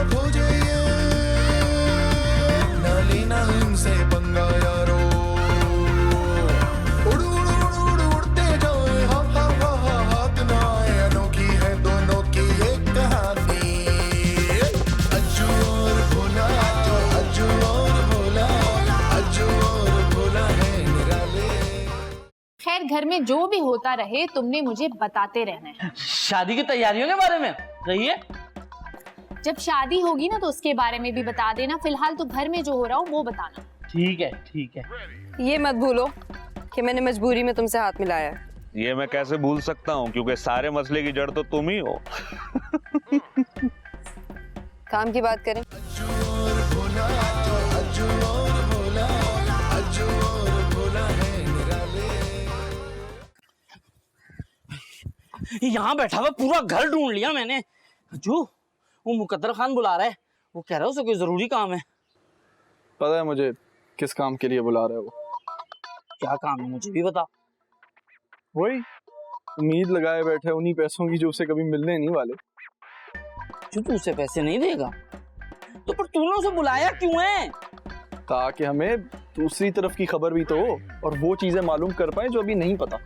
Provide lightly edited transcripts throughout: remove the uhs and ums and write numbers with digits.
साथ हो जाइए, ना लेना इनसे पंगा यारो, उड़ उड़ उड़ उड़ उड़ते जाए, हा हा हा हा हाथ ना आए, अनोखी है दोनों की एक कहानी, अज्जू और भोला, अज्जू और भोला, अज्जू और भोला है निराले। खैर घर में जो भी होता रहे तुमने मुझे बताते रहना है। शादी की तैयारियों के बारे में कहिए। जब शादी होगी ना तो उसके बारे में भी बता देना, फिलहाल तो घर में जो हो रहा हो वो बताना। ठीक है ठीक है। ये मत भूलो कि मैंने मजबूरी में तुमसे हाथ मिलाया है। ये मैं कैसे भूल सकता हूँ, क्योंकि सारे मसले की जड़ तो तुम ही हो। काम की बात करें। अज्जू और भोला, अज्जू और भोला, अज्जू और भोला है निराले। यहाँ बैठा हुआ पूरा घर ढूंढ लिया मैंने। जो वो मुकद्दर खान बुला रहा है, वो कह रहा है उसे कोई जरूरी काम है। पता है मुझे किस काम के लिए बुला रहे हो। क्या काम है मुझे भी बता। वही उम्मीद लगाए बैठे उन्हीं पैसों की जो उसे कभी मिलने नहीं वाले। जो तू उसे पैसे नहीं देगा तो पर तूने उसे बुलाया क्यों है? ताकि हमें दूसरी तरफ की खबर भी तो हो और वो चीजें मालूम कर पाए जो अभी नहीं पता।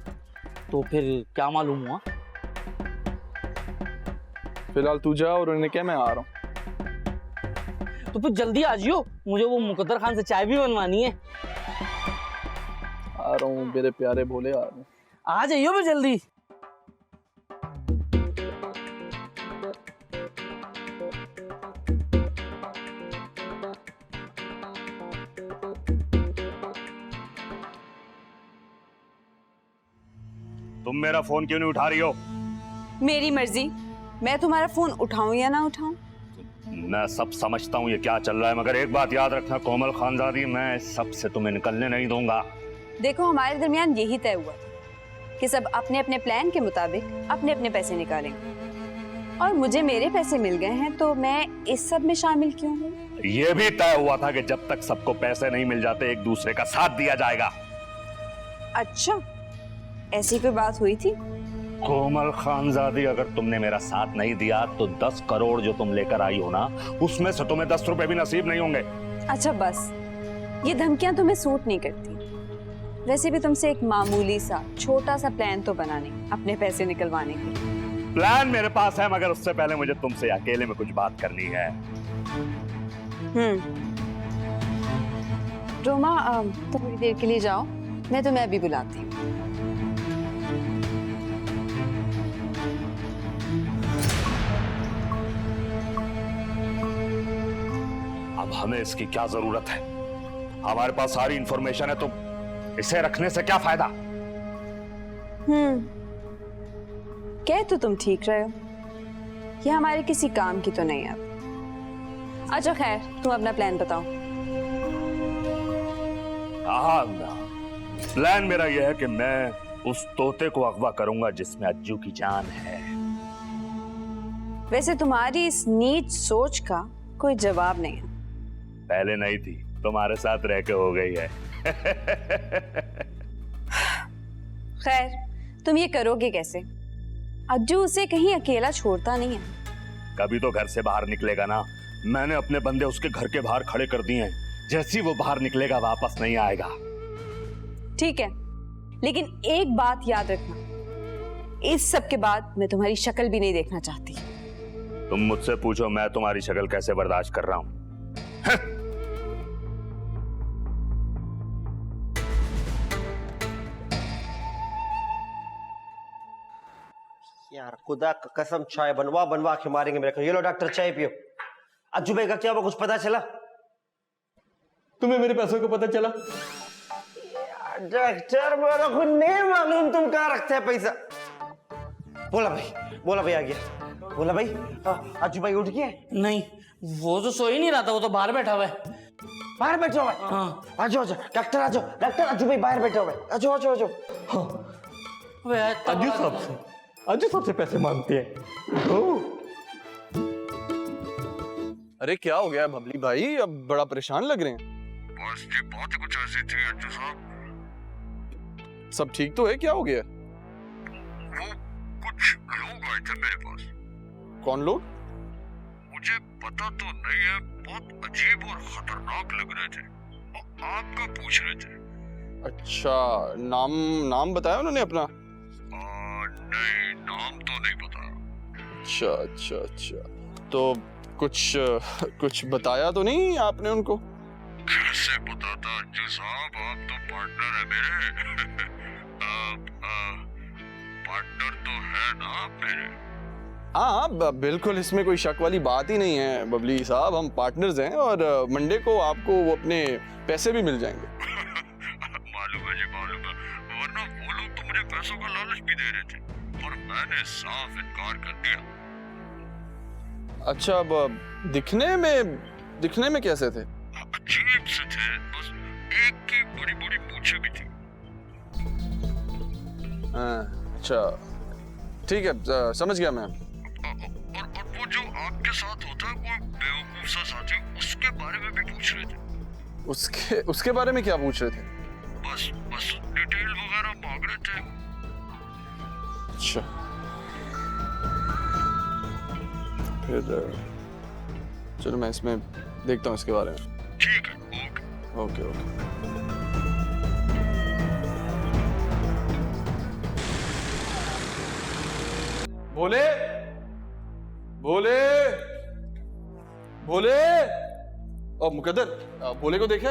तो फिर क्या मालूम हुआ? फिलहाल तू जा और उन्हें क्या, मैं आ रहा हूँ। तो फिर जल्दी आ जियो, मुझे वो मुकद्दर खान से चाय भी बनवानी है। आ रहा हूँ मेरे प्यारे भोले, आ रहा हूँ। आ जाइयो भी जल्दी। तुम मेरा फोन क्यों नहीं उठा रही हो? मेरी मर्जी, मैं तुम्हारा फोन उठाऊं या ना उठाऊं। मैं सब समझता हूँ ये क्या चल रहा है, मगर एक बात याद रखना कोमल खानजादी, मैं इस सब से तुम्हें निकलने नहीं दूंगा। देखो हमारे दरमियान यही तय हुआ था कि सब अपने अपने प्लान के मुताबिक अपने अपने पैसे निकालेंगे, और मुझे मेरे पैसे मिल गए हैं तो मैं इस सब में शामिल क्यों हूँ? ये भी तय हुआ था कि जब तक सबको पैसे नहीं मिल जाते एक दूसरे का साथ दिया जाएगा। अच्छा, ऐसी कोई बात हुई थी? कोमल खानजादी, अगर तुमने मेरा साथ नहीं दिया तो 10 करोड़ जो तुम लेकर आई हो ना, उसमें से तुम्हें 10 रुपए भी नसीब नहीं होंगे। अच्छा बस, ये धमकियां तुम्हें सूट नहीं करती। वैसे भी तुमसे एक मामूली सा छोटा सा प्लान तो बनाने, अपने पैसे निकलवाने के। प्लान मेरे पास है, मगर उससे पहले मुझे तुमसे अकेले में कुछ बात करनी है। रोमा, थोड़ी देर के लिए जाओ, मैं तुम्हें अभी बुलाती हूँ। अब हमें इसकी क्या जरूरत है? हमारे पास सारी इंफॉर्मेशन है, तो इसे रखने से क्या फायदा? कह तो तुम ठीक रहे हो, ये हमारे किसी काम की तो नहीं है अब। अच्छा खैर, तुम अपना प्लान बताओ। हाँ, प्लान मेरा यह है कि मैं उस तोते को अगवा करूंगा जिसमें अज्जू की जान है। वैसे तुम्हारी इस नीच सोच का कोई जवाब नहीं है। पहले नहीं थी, तुम्हारे साथ रह के हो गई है। खैर, तुम ये करोगे कैसे? अज्जू उसे कहीं अकेला छोड़ता नहीं है। कभी तो घर से बाहर निकलेगा ना। मैंने अपने बंदे उसके घर के बाहर खड़े कर दिए हैं, जैसे वो बाहर निकलेगा वापस नहीं आएगा। ठीक है, लेकिन एक बात याद रखना, इस सब के बाद मैं तुम्हारी शक्ल भी नहीं देखना चाहती। तुम मुझसे पूछो मैं तुम्हारी शक्ल कैसे बर्दाश्त कर रहा हूं। यार खुदा का कसम, चाय बनवा बनवा के मारेंगे मेरे को। ये लो डॉक्टर, चाय पियो। अज्जू भाई का क्या हुआ, कुछ पता चला? तुम्हें मेरे पैसों को पता चला? डॉक्टर मेरे को नहीं मालूम तुम कहाँ रखते हैं पैसा। बोला भाई आ गया। बोला भाई, अज्जू भाई उठ गए? नहीं, वो तो सो ही नहीं रहा था, वो तो बाहर बैठा हुआ है। बाहर बैठा हुआ है? हाँ। आजो डॉक्टर, आजो डॉक्टर, अज्जू भाई बाहर बैठा हुआ है। आजो। अज्जू सबसे पैसे मांगते हैं। अरे क्या हो गया भबली भाई, अब बड़ा परेशान लग रहे हैं। बस ये बात कुछ ऐसी थी अज्जू साहब। सब ठीक तो है? क्या हो गया? वो कुछ लोग आए थे मेरे पास। कौन लोग? वो मुझे पता तो नहीं है, बहुत अजीब और खतरनाक लग रहे थे, और आपका पूछ रहे थे। अच्छा, नाम नाम बताया उन्होंने अपना? नहीं, नाम तो नहीं पता। अच्छा अच्छा अच्छा, तो कुछ बताया तो नहीं आपने उनको? कैसे बताता अंजू साहब, आप तो पार्टनर है मेरे। पार्टनर तो है ना आप मेरे? हाँ बिल्कुल, इसमें कोई शक वाली बात ही नहीं है बबली साहब, हम पार्टनर्स हैं और मंडे को आपको वो अपने पैसे भी मिल जाएंगे। मालूम है जी, मालूम है, वरना वो लोग तो मुझे पैसों का लालच भी दे रहे थे, पर मैंने साफ इनकार कर दिया। अच्छा, अब दिखने में कैसे थे? अजीब से थे, बस एक की बड़ी बड़ी मूंछें भी थी। हाँ, अच्छा ठीक है, समझ गया मैं। और वो जो आपके साथ होता है कोई बेवकूफ सा साथी, उसके बारे में भी पूछ रहे थे। उसके बारे में क्या पूछ रहे थे? बस डिटेल वगैरह मांग रहे थे। अच्छा, फिर चलो मैं इसमें देखता हूँ इसके बारे में। ठीक है, ओके। ओके। बोले बोले बोले, और मुकद्दर बोले को देखे?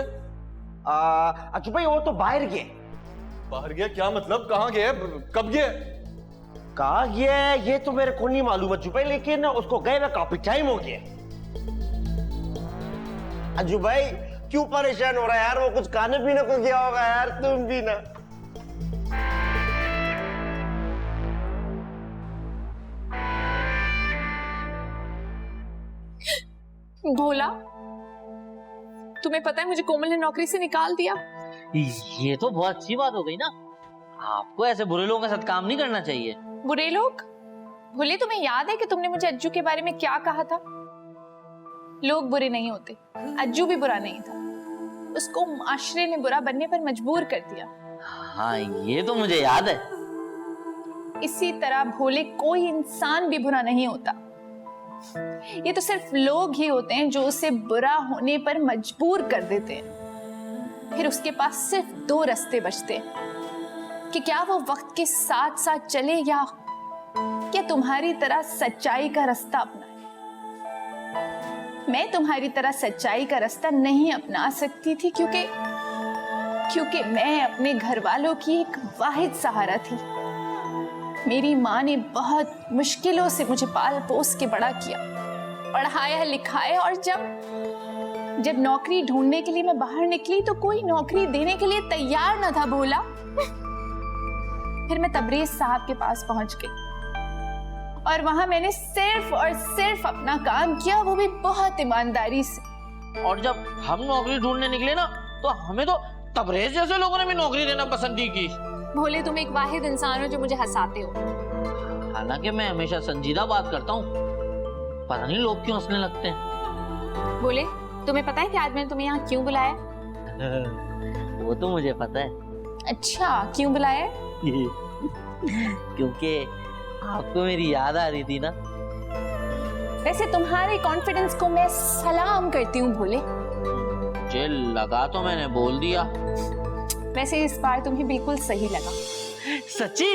अच्चू भाई वो तो बाहर गए। बाहर गया? क्या मतलब, कहाँ गया, कब गया? कहा गया है ये तो मेरे को नहीं मालूम अज्जू भाई, लेकिन उसको गए हुए काफी टाइम हो गया। अज्जू भाई क्यों परेशान हो रहा है यार, वो कुछ खाने पीने को गया होगा यार, तुम भी ना। भोला, तुम्हें पता है मुझे कोमल ने नौकरी से निकाल दिया। ये तो बहुत अच्छी बात हो गई ना, आपको ऐसे बुरे लोगों के साथ काम नहीं करना चाहिए। बुरे लोग? भोले, तुम्हें याद है कि तुमने मुझे अज्जू के बारे में क्या कहा था? लोग बुरे नहीं होते, अज्जू भी बुरा नहीं था, उसको माशरे ने बुरा बनने पर मजबूर कर दिया। हाँ, ये तो मुझे याद है। इसी तरह भोले, कोई इंसान भी बुरा नहीं होता, ये तो सिर्फ लोग ही होते हैं जो उसे बुरा होने पर मजबूर कर देते हैं। फिर उसके पास सिर्फ दो रास्ते बचते हैं कि क्या वो वक्त के साथ साथ चले या क्या तुम्हारी तरह सच्चाई का रास्ता अपनाए। मैं तुम्हारी तरह सच्चाई का रास्ता नहीं अपना सकती थी क्योंकि मैं अपने घर वालों की एक वाहिद सहारा थी। मेरी माँ ने बहुत मुश्किलों से मुझे पाल पोस के बड़ा किया, पढ़ाया लिखाया, और जब नौकरी ढूंढने के लिए मैं बाहर निकली तो कोई नौकरी देने के लिए तैयार न था भोला। फिर मैं तबरेज साहब के पास पहुंच गई और वहां मैंने सिर्फ और सिर्फ अपना काम किया, वो भी बहुत ईमानदारी से। और जब हम नौकरी ढूंढने निकले ना, तो हमें तो तबरेज जैसे लोगों ने भी नौकरी देना पसंद नहीं की। भोले, तुम एक वाहिद इंसान हो जो मुझे हंसाते हो। हालांकि मैं हमेशा संजीदा बात करता हूँ, पता नहीं लोग क्यों हंसने लगते हैं। भोले, तुम्हें पता है कि आज मैंने तुम्हें यहाँ क्यों बुलाया? वो तो मुझे पता है। अच्छा, क्यों बुलाया? क्योंकि आपको मेरी याद आ रही थी ना। वैसे तुम्हारे कॉन्फिडेंस को मैं सलाम करती हूँ भोले। मुझे लगा तो मैंने बोल दिया। वैसे इस बार तुम्हें बिल्कुल सही लगा। सच्ची?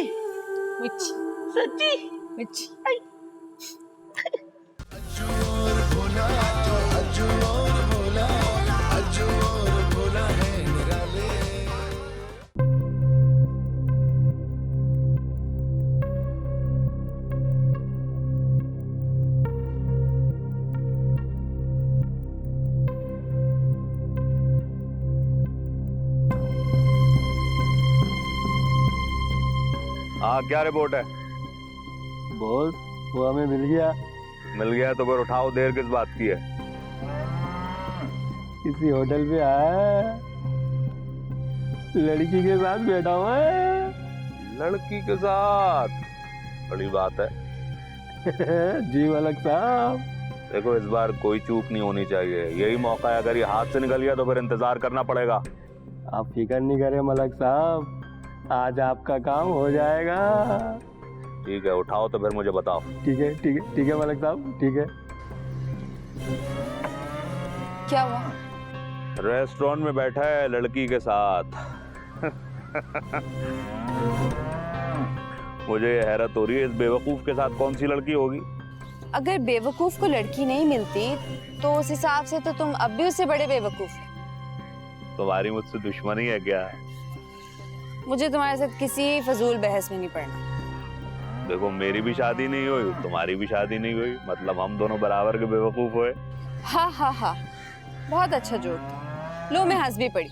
मिर्ची सच्ची? मिर्ची। अज्जू और भोला, अज्जू और भोला, अज्जू और भोला है निराले। हाँ, क्या रिपोर्ट है? बॉस, वो हमें मिल गया। मिल गया तो फिर उठाओ, देर किस बात की है? किसी होटल पे आया है, लड़की के साथ बैठा हुआ है। लड़की के साथ? बड़ी बात है। जी मलक साहब। देखो, इस बार कोई चूक नहीं होनी चाहिए, यही मौका है। अगर ये हाथ से निकल गया तो फिर इंतजार करना पड़ेगा। आप फिक्र नहीं करें मलक साहब, आज आपका काम हो जाएगा। ठीक है, उठाओ तो फिर मुझे बताओ। ठीक है ठीक है ठीक है मलक साहब, ठीक है। क्या हुआ? रेस्टोरेंट में बैठा है लड़की के साथ। मुझे हैरत हो रही है, इस बेवकूफ के साथ कौन सी लड़की होगी। अगर बेवकूफ को लड़की नहीं मिलती तो उस हिसाब से तो तुम अब भी उससे बड़े बेवकूफ हो। तुम्हारी मुझसे दुश्मनी है क्या? मुझे तुम्हारे साथ किसी फजूल बहस में नहीं पड़ना। देखो, मेरी भी शादी नहीं हुई, तुम्हारी भी शादी नहीं हुई, मतलब हम दोनों बराबर के बेवकूफ हुए। हाँ हाँ हाँ, बहुत अच्छा जोक था। लो, मैं हंस भी पड़ी।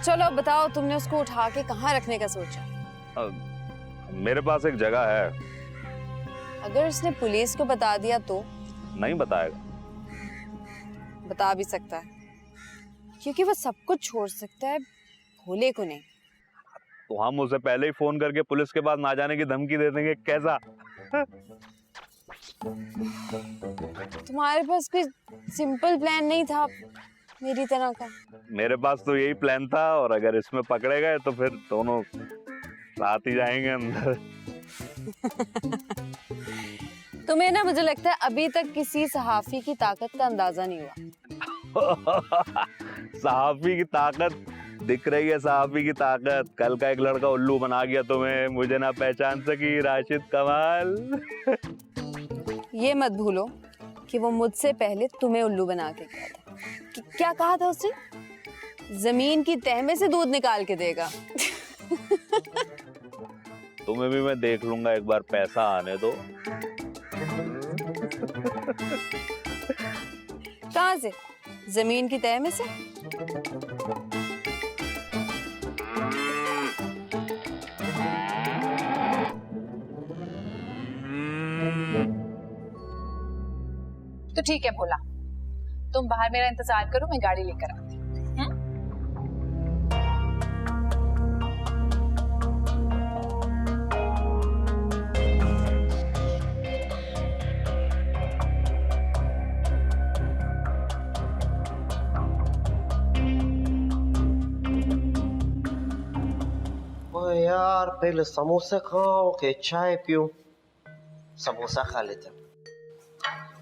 चलो अब बताओ, तुमने उसको उठा के कहाँ रखने का सोचा? मेरे पास एक जगह है। अगर उसने पुलिस को बता दिया तो? नहीं बताएगा। बता भी सकता है, क्योंकि वो सब कुछ छोड़ सकता है, भोले को नहीं। तो हम उसे पहले ही फोन करके पुलिस के पास ना जाने की धमकी दे देंगे, कैसा? तुम्हारे पास कोई सिंपल प्लान नहीं था मेरी तरह का? मेरे पास तो यही प्लान था, और अगर इसमें पकड़े गए तो फिर दोनों साथ ही जाएंगे अंदर। तुम्हें ना, मुझे लगता है अभी तक किसी सहाफी की ताकत का अंदाजा नहीं हुआ। सहाफी की ताकत दिख रही है, सहाफी की ताकत। कल का एक लड़का उल्लू बना गया तुम्हें, मुझे ना पहचान सकी, राशिद कमाल। ये मत भूलो कि वो मुझसे पहले तुम्हें उल्लू बना के गया था। क्या कहा था उसने? जमीन की तह में से दूध निकाल के देगा। तुम्हें भी मैं देख लूंगा, एक बार पैसा आने दो। कहां से? जमीन की तह में से? तो ठीक है भोला, तुम बाहर मेरा इंतजार करो, मैं गाड़ी लेकर आती हूँ। ओ यार, पहले समोसे खाओ के चाय पीऊं? समोसा खा लेते हैं।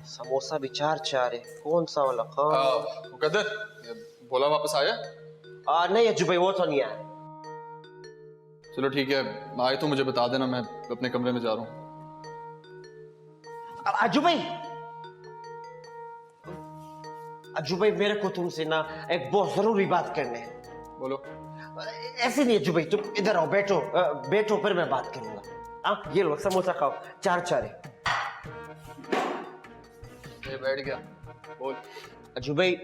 समोसा भी चार है, कौन सा वाला खाओ? मुकद्दर, ये भोला वापस आया? नहीं अज्जू भाई, वो तो नहीं आया। चलो ठीक है, आए तो मुझे बता देना, मैं अपने कमरे में जा रहा हूँ। अज्जू भाई मेरे को तुमसे ना एक बहुत जरूरी बात करनी है। बोलो। ऐसे नहीं अज्जू भाई, तुम इधर आओ, बैठो बैठो, फिर मैं बात करूंगा। ये लो समोसा खाओ, चार है। ये बैठ गया, बोल। अज्जू भाई,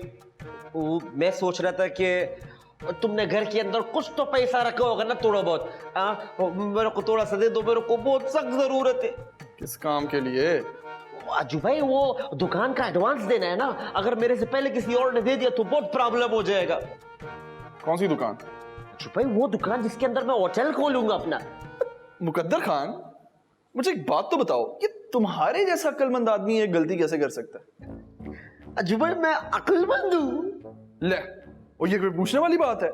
मैं सोच रहा था कि तुमने घर के अंदर कुछ तो पैसा रखा होगा ना, थोड़ा बहुत। मेरे को थोड़ा सा दे दो, मेरे को बहुत सख्त जरूरत है। किस काम के लिए? अज्जू भाई, वो दुकान का एडवांस देना है ना। अगर मेरे से पहले किसी और ने दे दिया तो बहुत प्रॉब्लम हो जाएगा। कौन सी दुकान? अज्जू भाई, वो दुकान जिसके अंदर मैं होटल खोलूंगा अपना। मुकद्दर खान, मुझे एक बात तो बताओ, ये तुम्हारे जैसा अक्लमंद आदमी ये गलती कैसे कर सकता है? अज्जू भाई, मैं अक्लमंद हूँ। ले, और ये कोई पूछने वाली बात है?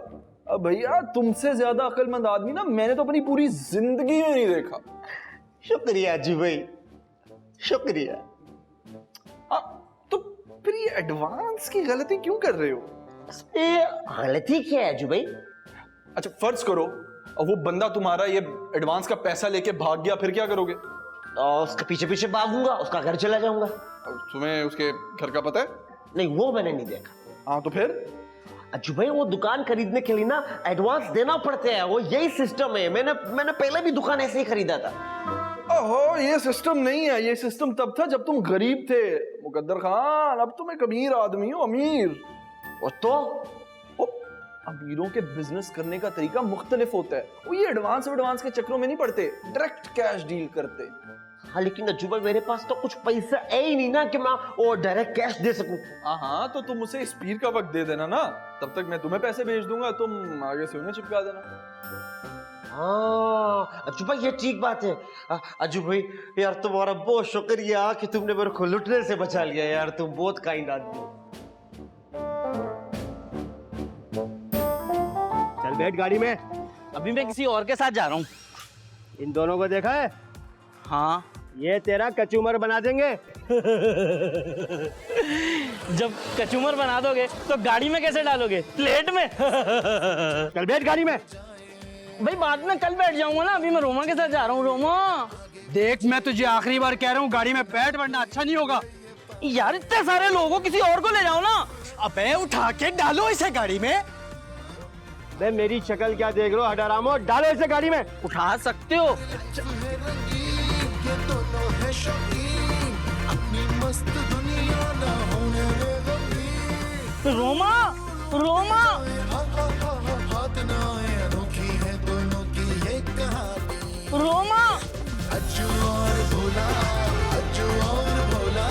अब भैया, तुमसे ज्यादा अक्लमंद आदमी ना मैंने तो अपनी पूरी जिंदगी में नहीं देखा। शुक्रिया अज्जू भाई, शुक्रिया। तो फिर ये एडवांस की गलती क्यों कर रहे हो? ये गलती क्या है अज्जू भाई? अच्छा, फर्ज करो और वो बंदा तुम्हारा ये एडवांस का पैसा लेके भाग गया, फिर क्या करोगे? उसके पीछे पीछे भागूंगा, उसका घर चला जाऊंगा। तुम्हें उसके घर का पता है? नहीं, वो मैंने नहीं देखा। हाँ, तो फिर? अज्जू भाई, वो दुकान खरीदने के लिए ना एडवांस देना पड़ता है, वो यही सिस्टम है। मैंने पहले भी दुकान ऐसे ही खरीदा था। ओहो, ये सिस्टम नहीं है, ये सिस्टम तब था जब तुम गरीब थे मुकद्दर खान। अब तुम एक अमीर आदमी हो, अमीर। और तो अमीरों के बिजनेस करने का तरीका मुख्तलिफ होता है। वो ये एडवांस के चक्रों में नहीं पड़ते, डायरेक्ट कैश डील करते। हाँ, लेकिन अज्जू भाई, मेरे पास तो कुछ पैसा है ही नहीं ना कि मैं वो डायरेक्ट कैश दे सकूं। हाँ, तो तुम उसे इस पीर का वक्त दे देना ना, तब तक मैं तुम्हें पैसे भेज दूंगा, तुम आगे से उन्हें चिपका देना। हाँ अज्जू भाई, ये ठीक बात है। अज्जू भाई यार, तुम्हारा बहुत शुक्रिया कि तुमने मेरे को लुटने से बचा लिया यार, तुम बहुत काइंड आदमी हो। चल बैठ गाड़ी में। अभी मैं किसी और के साथ जा रहा हूँ। इन दोनों को देखा है? हाँ, ये तेरा कचूमर बना देंगे। जब कचूमर बना दोगे तो गाड़ी में कैसे डालोगे? प्लेट में। चल बैठ गाड़ी में। भाई बाद में कल बैठ जाऊंगा ना, अभी मैं रोमा के साथ जा रहा हूँ। रोमा देख, मैं तुझे आखिरी बार कह रहा हूँ, गाड़ी में बैठ, वरना अच्छा नहीं होगा। यार इतने सारे लोगों, किसी और को ले जाओ ना। अबे उठा के डालो इसे गाड़ी में। बे मेरी शक्ल क्या देख रहे हो हडारामो, डालो इसे गाड़ी में। उठा सकते हो। ये दोनों है शौकीन, अपनी मस्त दुनिया ना होने दे गमीन। रोमा रोमा हाथ ना आए, अनोखी है दोनों की ये कहानी। रोमा अज्जू और भोला, अज्जू और भोला,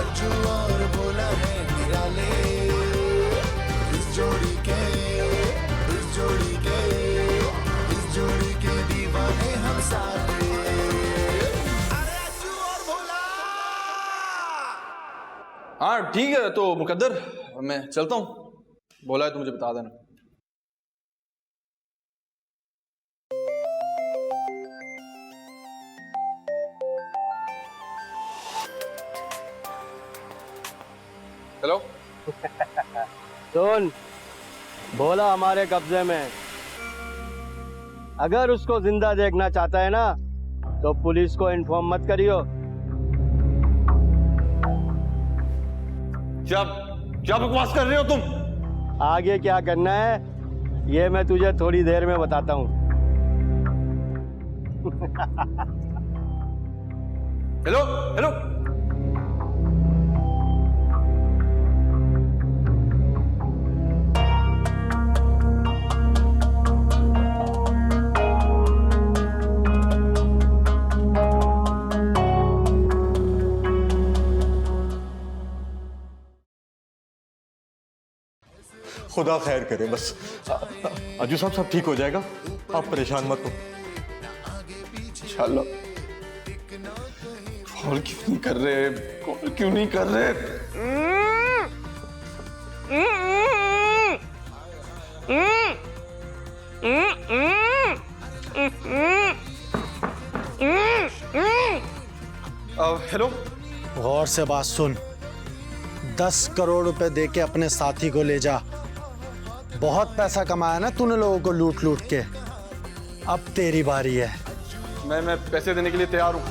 अज्जू और भोला है निराले। इस जोड़ी के, इस जोड़ी के, इस जोड़ी के दीवाने हम सारे। अरे अज्जू और भोला। हाँ ठीक है, तो मुकद्दर मैं चलता हूँ। बोला है तो मुझे बता देना। हेलो। सुन, भोला हमारे कब्जे में। अगर उसको जिंदा देखना चाहता है ना, तो पुलिस को इन्फॉर्म मत करियो। क्या बकवास कर रहे हो तुम? आगे क्या करना है ये मैं तुझे थोड़ी देर में बताता हूँ। Hello hello. खुदा खैर करे, बस अज्जू साहब सब ठीक हो जाएगा, आप परेशान मत हो। इंशाल्लाह। कॉल क्यों नहीं कर रहे? कॉल क्यों नहीं कर रहे? हेलो। गौर से बात सुन, 10 करोड़ रुपए दे के अपने साथी को ले जा। बहुत पैसा कमाया ना तूने लोगों को लूट लूट के, अब तेरी बारी है। मैं पैसे देने के लिए तैयार हूँ।